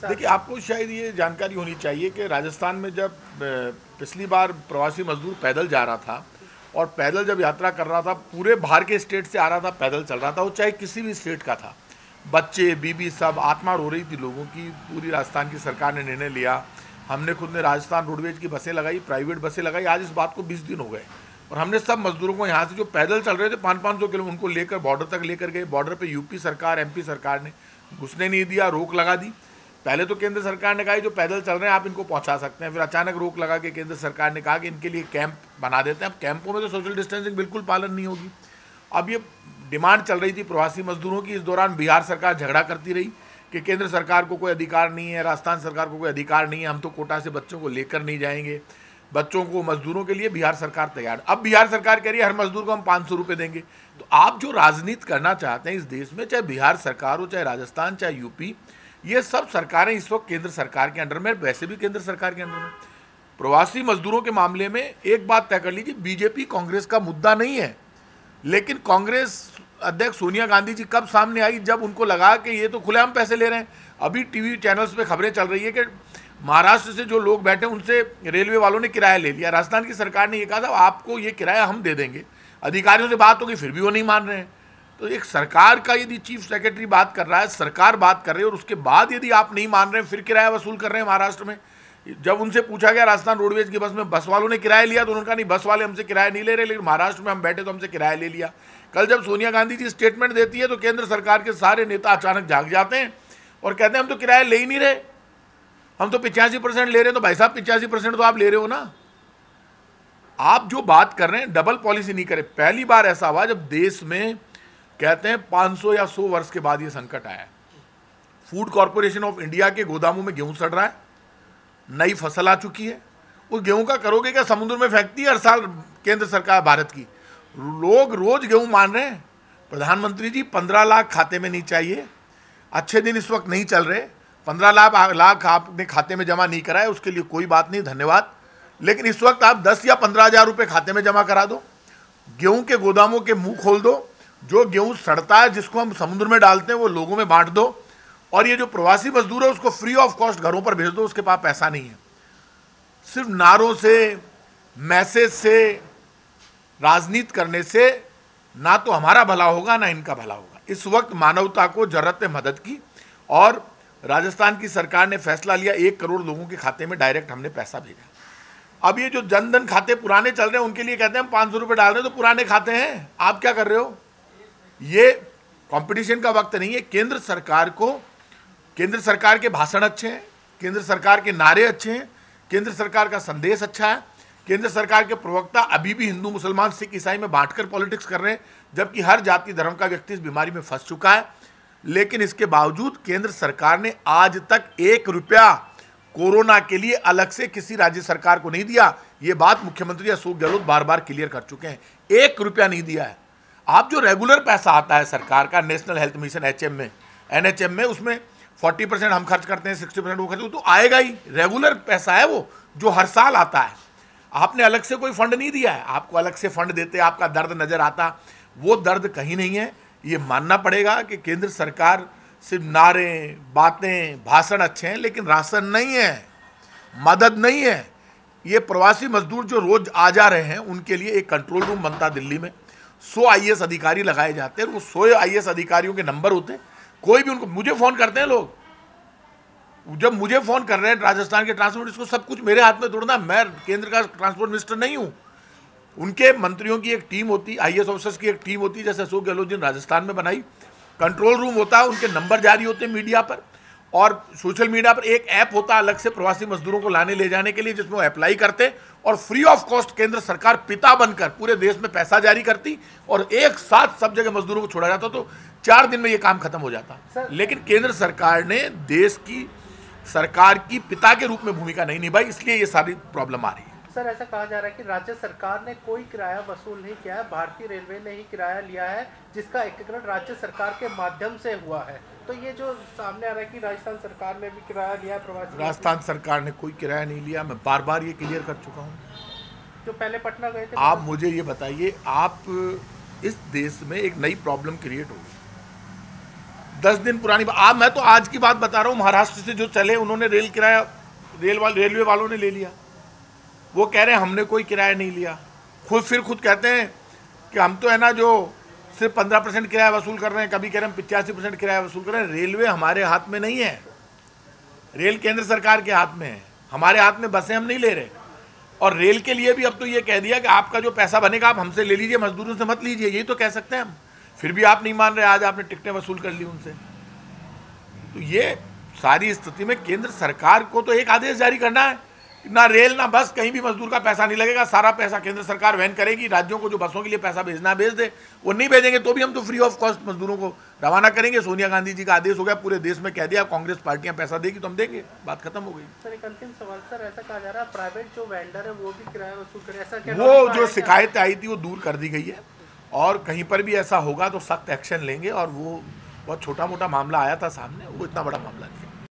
देखिए, आपको शायद ये जानकारी होनी चाहिए कि राजस्थान में जब पिछली बार प्रवासी मजदूर पैदल जा रहा था और पैदल जब यात्रा कर रहा था, पूरे बाहर के स्टेट से आ रहा था, पैदल चल रहा था, वो चाहे किसी भी स्टेट का था, बच्चे बीबी सब आत्मा रो रही थी लोगों की। पूरी राजस्थान की सरकार ने निर्णय लिया, हमने खुद ने राजस्थान रोडवेज की बसें लगाई, प्राइवेट बसें लगाई। आज इस बात को 20 दिन हो गए और हमने सब मजदूरों को यहाँ से जो पैदल चल रहे थे 500-500 किलोमीटर, उनको लेकर बॉर्डर तक लेकर गए। बॉर्डर पे यूपी सरकार, एमपी सरकार ने घुसने नहीं दिया, रोक लगा दी। पहले तो केंद्र सरकार ने कहा जो पैदल चल रहे हैं आप इनको पहुंचा सकते हैं, फिर अचानक रोक लगा के केंद्र सरकार ने कहा कि इनके लिए कैंप बना देते हैं। अब कैंपों में तो सोशल डिस्टेंसिंग बिल्कुल पालन नहीं होगी। अब ये डिमांड चल रही थी प्रवासी मजदूरों की। इस दौरान बिहार सरकार झगड़ा करती रही कि केंद्र सरकार को कोई अधिकार नहीं है, राजस्थान सरकार को कोई अधिकार नहीं है, हम तो कोटा से बच्चों को लेकर नहीं जाएंगे। बच्चों को, मजदूरों के लिए बिहार सरकार तैयार। अब बिहार सरकार कह रही है हर मजदूर को हम 500 रुपये देंगे। तो आप जो राजनीति करना चाहते हैं इस देश में, चाहे बिहार सरकार हो, चाहे राजस्थान, चाहे यूपी, ये सब सरकारें इस वक्त केंद्र सरकार के अंडर में, वैसे भी केंद्र सरकार के अंडर में। प्रवासी मजदूरों के मामले में एक बात तय कर लीजिए, बीजेपी कांग्रेस का मुद्दा नहीं है, लेकिन कांग्रेस अध्यक्ष सोनिया गांधी जी कब सामने आई, जब उनको लगा कि ये तो खुलेआम पैसे ले रहे हैं। अभी टीवी चैनल्स पे खबरें चल रही है कि महाराष्ट्र से जो लोग बैठे उनसे रेलवे वालों ने किराया ले लिया। राजस्थान की सरकार ने ये कहा था आपको ये किराया हम दे देंगे। अधिकारियों से बात होगी, फिर भी वो नहीं मान रहे हैं। तो एक सरकार का यदि चीफ सेक्रेटरी बात कर रहा है, सरकार बात कर रही है, और उसके बाद यदि आप नहीं मान रहे हैं, फिर किराया वसूल कर रहे हैं महाराष्ट्र में। जब उनसे पूछा गया राजस्थान रोडवेज की बस में बस वालों ने किराया लिया, तो उन्होंने कहा नहीं, बस वाले हमसे किराया नहीं ले रहे, लेकिन महाराष्ट्र में हम बैठे तो हमसे किराया ले लिया। कल जब सोनिया गांधी जी स्टेटमेंट देती है तो केंद्र सरकार के सारे नेता अचानक जाग जाते हैं और कहते हैं हम तो किराया ले ही नहीं रहे, हम तो 85% ले रहे हैं। तो भाई साहब 85% तो आप ले रहे हो ना। आप जो बात कर रहे हैं डबल पॉलिसी नहीं करें। पहली बार ऐसा हुआ जब देश में कहते हैं 500 या 100 वर्ष के बाद ये संकट आया। फूड कॉर्पोरेशन ऑफ इंडिया के गोदामों में गेहूं सड़ रहा है, नई फसल आ चुकी है। उस गेहूं का करोगे क्या, समुद्र में फेंकती है हर साल केंद्र सरकार भारत की। लोग रोज गेहूं मान रहे हैं। प्रधानमंत्री जी 15 लाख खाते में नहीं चाहिए, अच्छे दिन इस वक्त नहीं चल रहे, 15 लाख आपने खाते में जमा नहीं कराए, उसके लिए कोई बात नहीं, धन्यवाद। लेकिन इस वक्त आप 10 या 15 हज़ार रुपये खाते में जमा करा दो, गेहूं के गोदामों के मुंह खोल दो, जो गेहूं सड़ता है जिसको हम समुद्र में डालते हैं वो लोगों में बांट दो, और ये जो प्रवासी मजदूर है उसको फ्री ऑफ कॉस्ट घरों पर भेज दो। उसके पास पैसा नहीं है। सिर्फ नारों से, मैसेज से, राजनीति करने से ना तो हमारा भला होगा ना इनका भला होगा। इस वक्त मानवता को जरूरत है मदद की, और राजस्थान की सरकार ने फैसला लिया 1 करोड़ लोगों के खाते में डायरेक्ट हमने पैसा भेजा। अब ये जो जनधन खाते पुराने चल रहे हैं उनके लिए कहते हैं हम 500 रुपये डाल रहे हैं, तो पुराने खाते हैं, आप क्या कर रहे हो। ये कंपटीशन का वक्त नहीं है। केंद्र सरकार के भाषण अच्छे हैं, केंद्र सरकार के नारे अच्छे हैं, केंद्र सरकार का संदेश अच्छा है। केंद्र सरकार के प्रवक्ता अभी भी हिंदू, मुसलमान, सिख, ईसाई में बांटकर पॉलिटिक्स कर रहे हैं, जबकि हर जाति धर्म का व्यक्ति इस बीमारी में फंस चुका है। लेकिन इसके बावजूद केंद्र सरकार ने आज तक 1 रुपया कोरोना के लिए अलग से किसी राज्य सरकार को नहीं दिया। ये बात मुख्यमंत्री अशोक गहलोत बार बार क्लियर कर चुके हैं, 1 रुपया नहीं दिया है। आप जो रेगुलर पैसा आता है सरकार का, नेशनल हेल्थ मिशन एनएचएम में, उसमें 40% हम खर्च करते हैं, 60% वो खर्च, तो आएगा ही। रेगुलर पैसा है वो जो हर साल आता है। आपने अलग से कोई फंड नहीं दिया है। आपको अलग से फंड देते आपका दर्द नजर आता, वो दर्द कहीं नहीं है। ये मानना पड़ेगा कि केंद्र सरकार सिर्फ नारे, बातें, भाषण अच्छे हैं, लेकिन राशन नहीं है, मदद नहीं है। ये प्रवासी मजदूर जो रोज आ जा रहे हैं उनके लिए एक कंट्रोल रूम बनता दिल्ली में, 100 आईएएस अधिकारी लगाए जाते हैं। वो 100 आईएएस अधिकारियों के नंबर होते हैं, कोई भी उनको, मुझे फोन करते हैं लोग, जब मुझे फोन कर रहे हैं राजस्थान के ट्रांसपोर्ट, इसको सब कुछ मेरे हाथ में तोड़ना, मैं केंद्र का ट्रांसपोर्ट मिनिस्टर नहीं हूं। उनके मंत्रियों की एक टीम होती, आईएएस ऑफिसर्स की एक टीम होती, जैसे अशोक गहलोत जी ने राजस्थान में बनाई। कंट्रोल रूम होता है, उनके नंबर जारी होते हैं मीडिया पर, और सोशल मीडिया पर एक ऐप होता है अलग से प्रवासी मजदूरों को लाने ले जाने के लिए, जिसमें वो अप्लाई करते, और फ्री ऑफ कॉस्ट केंद्र सरकार पिता बनकर पूरे देश में पैसा जारी करती, और एक साथ सब जगह मजदूरों को छोड़ा जाता, तो 4 दिन में ये काम खत्म हो जाता। लेकिन केंद्र सरकार ने देश की सरकार की पिता के रूप में भूमिका नहीं निभाई, इसलिए ये सारी प्रॉब्लम आ रही है। सर, ऐसा कहा जा रहा है कि राज्य सरकार ने कोई किराया वसूल नहीं किया है, भारतीय रेलवे ने ही किराया लिया है, जिसका एकीकरण राज्य सरकार के माध्यम से हुआ है। तो ये जो सामने आ रहा है कि राजस्थान सरकार ने भी किराया लिया है प्रवासी, राजस्थान सरकार ने कोई किराया नहीं लिया। मैं बार बार ये क्लियर कर चुका हूँ। जो पहले पटना गए थे, आप मुझे ये बताइए, आप इस देश में एक नई प्रॉब्लम क्रिएट होगी। 10 दिन पुरानी बात। मैं तो आज की बात बता रहा हूँ, महाराष्ट्र से जो चले उन्होंने रेल किराया रेलवे वालों ने ले लिया। वो कह रहे हैं हमने कोई किराया नहीं लिया। खुद कहते हैं कि हम तो है ना जो सिर्फ 15% किराया वसूल कर रहे हैं, कभी कह रहे हैं 85% किराया वसूल कर रहे हैं। रेलवे हमारे हाथ में नहीं है, रेल केंद्र सरकार के हाथ में है। हमारे हाथ में बसें हम नहीं ले रहे। और रेल के लिए भी अब तो ये कह दिया कि आपका जो पैसा बनेगा आप हमसे ले लीजिए, मजदूरों से मत लीजिए। यही तो कह सकते हैं हम। फिर भी आप नहीं मान रहे। आज आपने टिकटें वसूल कर ली उनसे। तो ये सारी स्थिति में केंद्र सरकार को तो एक आदेश जारी करना है, ना रेल ना बस, कहीं भी मजदूर का पैसा नहीं लगेगा। सारा पैसा केंद्र सरकार वहन करेगी। राज्यों को जो बसों के लिए पैसा भेजना भेज दे, वो नहीं भेजेंगे तो भी हम तो फ्री ऑफ कॉस्ट मजदूरों को रवाना करेंगे। सोनिया गांधी जी का आदेश हो गया, पूरे देश में कह दिया कांग्रेस पार्टियां पैसा देगी तो हम देंगे, बात खत्म हो गई। सर एक अंतिम सवाल सर, ऐसा कहा जा रहा है प्राइवेट जो वेंडर है वो भी किराया वसूल करे, ऐसा क्या? वो जो शिकायतें आई थी वो दूर कर दी गई है, और कहीं पर भी ऐसा होगा तो सख्त एक्शन लेंगे। और वो बहुत छोटा मोटा मामला आया था सामने, वो इतना बड़ा मामला नहीं।